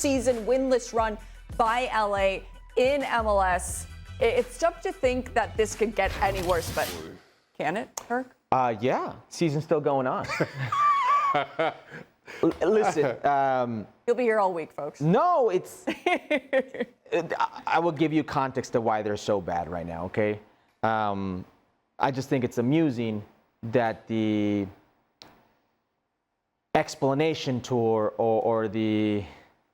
season winless run by LA in MLS. It's tough to think that this could get any worse, but can it, Kirk? Yeah, season's still going on. Listen, You'll be here all week, folks. no, I will give you context to why they're so bad right now, okay? I just think it's amusing that the explanation tour or the,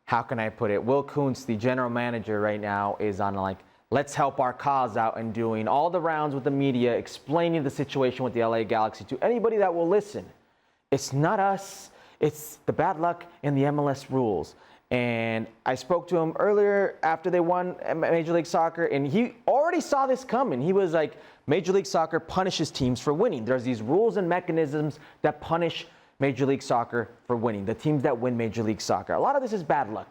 how can I put it, Will Kuntz, the general manager right now, is on like, let's help our cause out and doing all the rounds with the media, explaining the situation with the LA Galaxy to anybody that will listen. It's not us, it's the bad luck and the MLS rules. And I spoke to him earlier after they won Major League Soccer, and he already saw this coming. He was like, Major League Soccer punishes teams for winning. There's these rules and mechanisms that punish Major League Soccer for winning, the teams that win Major League Soccer. A lot of this is bad luck.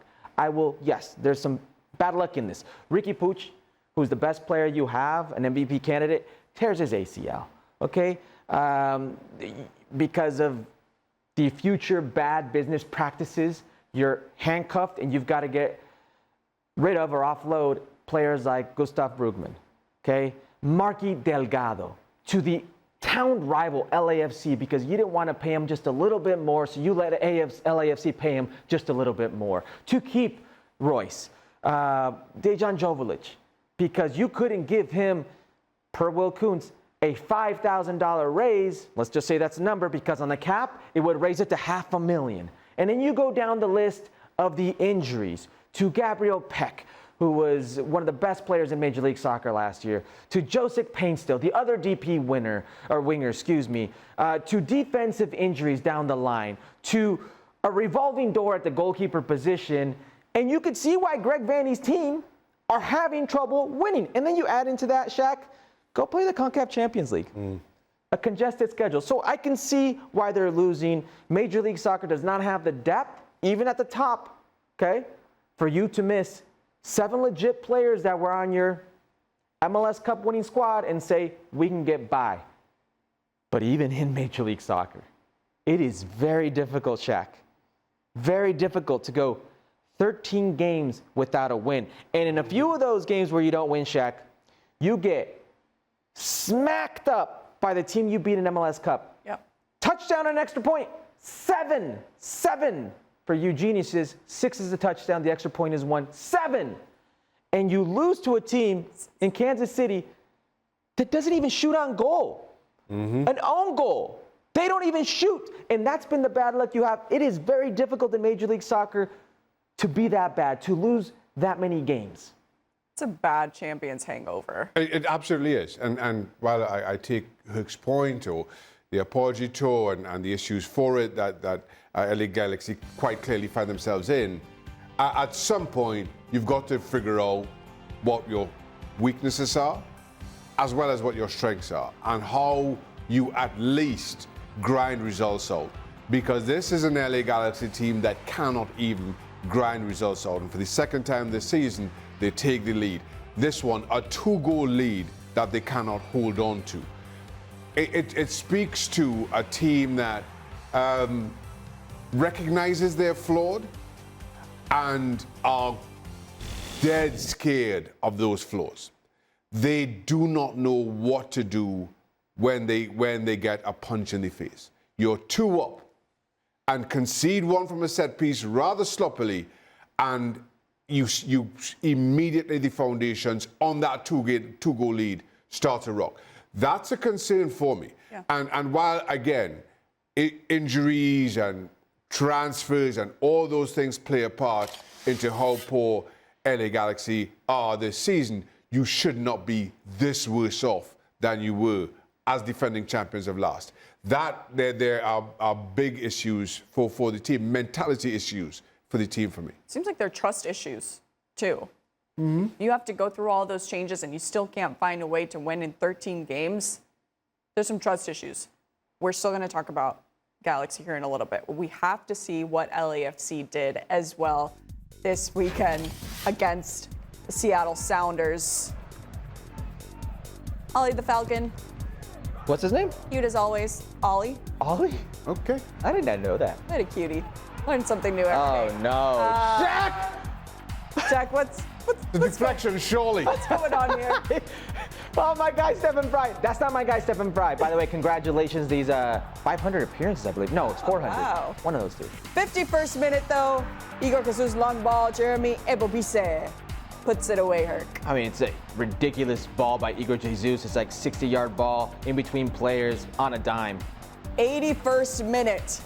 Yes, there's some bad luck in this. Ricky Puig, who's the best player you have, an MVP candidate, tears his ACL, okay? Because of the future bad business practices, you're handcuffed and you've got to get rid of or offload players like Gustav Brugman, okay? Marky Delgado to the town rival LAFC because you didn't want to pay him just a little bit more, so you let LAFC pay him just a little bit more. To keep Royce, Dejan Joveljic, because you couldn't give him, per Will Kuntz, a $5,000 raise. Let's just say that's a number because on the cap, it would raise it to $500,000. And then you go down the list of the injuries to Gabriel Peck, who was one of the best players in Major League Soccer last year, to Joseph Painstill, the other winger, to defensive injuries down the line, to a revolving door at the goalkeeper position. And you could see why Greg Vanney's team are having trouble winning. And then you add into that, Shaq, go play the CONCACAF Champions League. A congested schedule. So I can see why they're losing. Major League Soccer does not have the depth, even at the top, okay, for you to miss 7 legit players that were on your MLS Cup winning squad and say, we can get by. But even in Major League Soccer, it is very difficult, Shaq. Very difficult to go 13 games without a win. And in a few of those games where you don't win, Shaq, you get smacked up by the team you beat in MLS Cup. Yep. Touchdown and extra point. 7 for you geniuses. 6 is a touchdown. The extra point is 1. 7. And you lose to a team in Kansas City that doesn't even shoot on goal. An own goal. They don't even shoot. And that's been the bad luck you have. It is very difficult in Major League Soccer to be that bad, to lose that many games. It's a bad Champions hangover. It absolutely is. And while I take Hook's point or the apology tour and the issues for it that LA Galaxy quite clearly find themselves in, at some point you've got to figure out what your weaknesses are as well as what your strengths are and how you at least grind results out. Because this is an LA Galaxy team that cannot even grind results out. And for the second time this season, they take the lead. This one, a 2-goal lead that they cannot hold on to. It speaks to a team that recognizes they're flawed and are dead scared of those flaws. They do not know what to do when they get a punch in the face. You're 2 up and concede one from a set piece rather sloppily, and you immediately, the foundations on that 2-goal lead start to rock. That's a concern for me. Yeah. And while, again, injuries and transfers and all those things play a part into how poor LA Galaxy are this season, you should not be this worse off than you were as defending champions of last. There are big issues for the team, mentality issues for the team for me. Seems like there are trust issues, too. You have to go through all those changes and you still can't find a way to win in 13 games. There's some trust issues. We're still going to talk about Galaxy here in a little bit. We have to see what LAFC did as well this weekend against the Seattle Sounders. Ollie the Falcon. What's his name? Cute as always. Ollie. Ollie? Okay. I did not know that. What a cutie. Learn something new every Oh, day. no. Shaq! Jack, what's The deflection, surely. going on here? Oh, my guy, Stephen Fry. That's not my guy, Stephen Fry. By the way, congratulations. These 500 appearances, I believe. No, it's 400. wow. One of those two. 51st minute, though. Igor Jesus long ball. Jeremy Ebobisse puts it away, Herc. I mean, it's a ridiculous ball by Igor Jesus. It's like 60-yard ball in between players on a dime. 81st minute.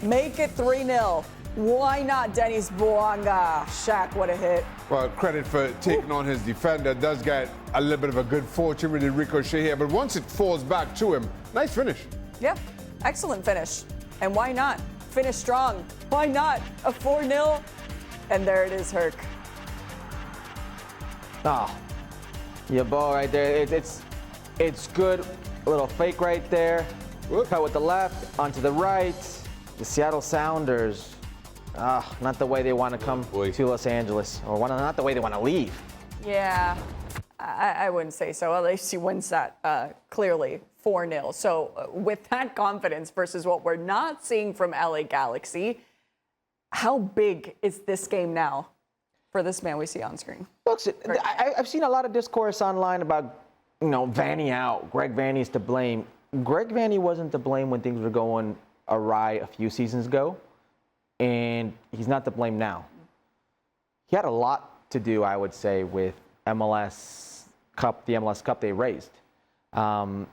Make it 3-0. Why not Dennis Bouanga? Shaq, what a hit. Well, credit for taking on his defender. Does get a little bit of a good fortune with the ricochet here, but once it falls back to him, nice finish. Yeah, excellent finish. And why not? Finish strong. Why not? A 4-0. And there it is, Herc. Oh, your ball right there. It's good. A little fake right there. Whoop. Cut with the left, onto the right. The Seattle Sounders. Not the way they want to come to Los Angeles, or not the way they want to leave. Yeah, I wouldn't say so. LAFC wins that clearly 4-0. So with that confidence versus what we're not seeing from LA Galaxy, how big is this game now for this man we see on screen? Look, I've seen a lot of discourse online about, Vanney out. Greg Vanney's to blame. Greg Vanney wasn't to blame when things were going awry a few seasons ago, and he's not to blame now. He had a lot to do, I would say, with MLS Cup, the MLS Cup they raised.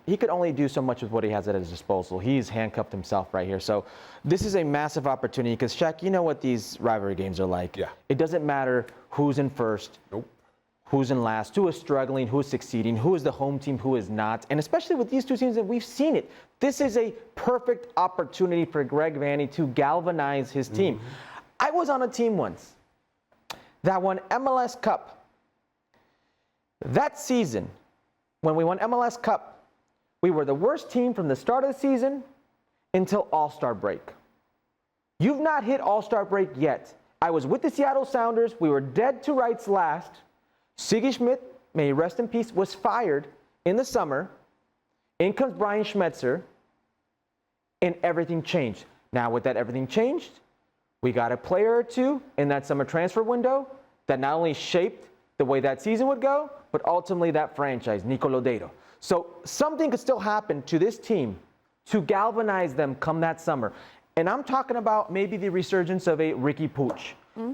He could only do so much with what he has at his disposal. He's handcuffed himself right here. So this is a massive opportunity because, Shaq, you know what these rivalry games are like. Yeah. It doesn't matter who's in first, who's in last, who is struggling, who is succeeding, who is the home team, who is not. And especially with these two teams that we've seen it. This is a perfect opportunity for Greg Vanney to galvanize his team. I was on a team once that won MLS Cup. That season, when we won MLS Cup, we were the worst team from the start of the season until All-Star break. You've not hit All-Star break yet. I was with the Seattle Sounders. We were dead to rights last. Sigi Schmidt, may he rest in peace, was fired in the summer. In comes Brian Schmetzer, and everything changed. Now, with that everything changed, we got a player or two in that summer transfer window that not only shaped the way that season would go, but ultimately that franchise, Nico Lodeiro. So something could still happen to this team to galvanize them come that summer. And I'm talking about maybe the resurgence of a Ricky Puig.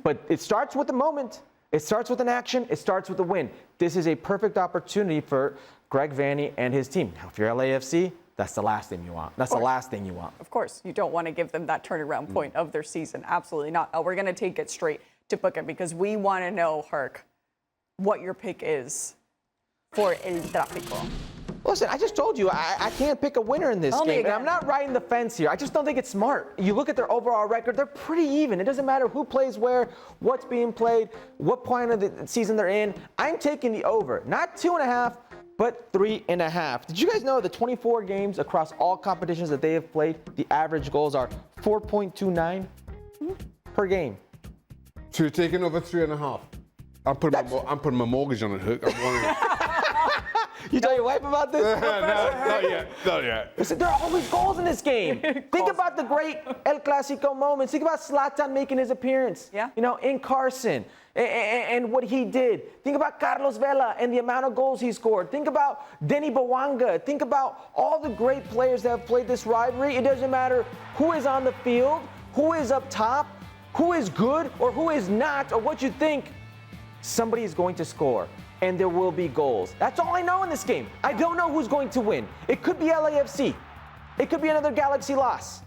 But it starts with the moment. It starts with an action. It starts with a win. This is a perfect opportunity for Greg Vanney and his team. Now, if you're LAFC, that's the last thing you want. That's the last thing you want. Of course, you don't want to give them that turnaround point of their season. Absolutely not. We're going to take it straight to Booker because we want to know, Herc, what your pick is for Eltraffico. Listen, I just told you I can't pick a winner in this game. And I'm not riding the fence here. I just don't think it's smart. You look at their overall record, they're pretty even. It doesn't matter who plays where, what's being played, what point of the season they're in. I'm taking the over. Not 2.5, but 3.5. Did you guys know the 24 games across all competitions that they have played, the average goals are 4.29 per game? So you're taking over 3.5. I'm putting my mortgage on it, Hook. I'm wondering. You tell your wife about this? No, not yet. Not yet. Listen, there are always goals in this game. Think about the great El Clasico moments. Think about Zlatan making his appearance. Yeah. In Carson and what he did. Think about Carlos Vela and the amount of goals he scored. Think about Denny Bouanga. Think about all the great players that have played this rivalry. It doesn't matter who is on the field, who is up top, who is good or who is not, or what you think. Somebody is going to score. And there will be goals. That's all I know in this game. I don't know who's going to win. It could be LAFC. It could be another Galaxy loss.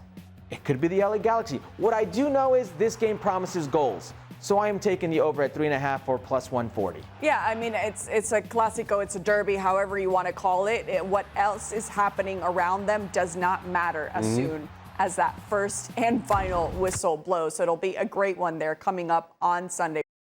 It could be the LA Galaxy. What I do know is this game promises goals. So I am taking the over at 3.5 or plus 140. Yeah, I mean, it's a Clasico, it's a derby, however you want to call it. What else is happening around them does not matter as soon as that first and final whistle blows. So it'll be a great one there coming up on Sunday.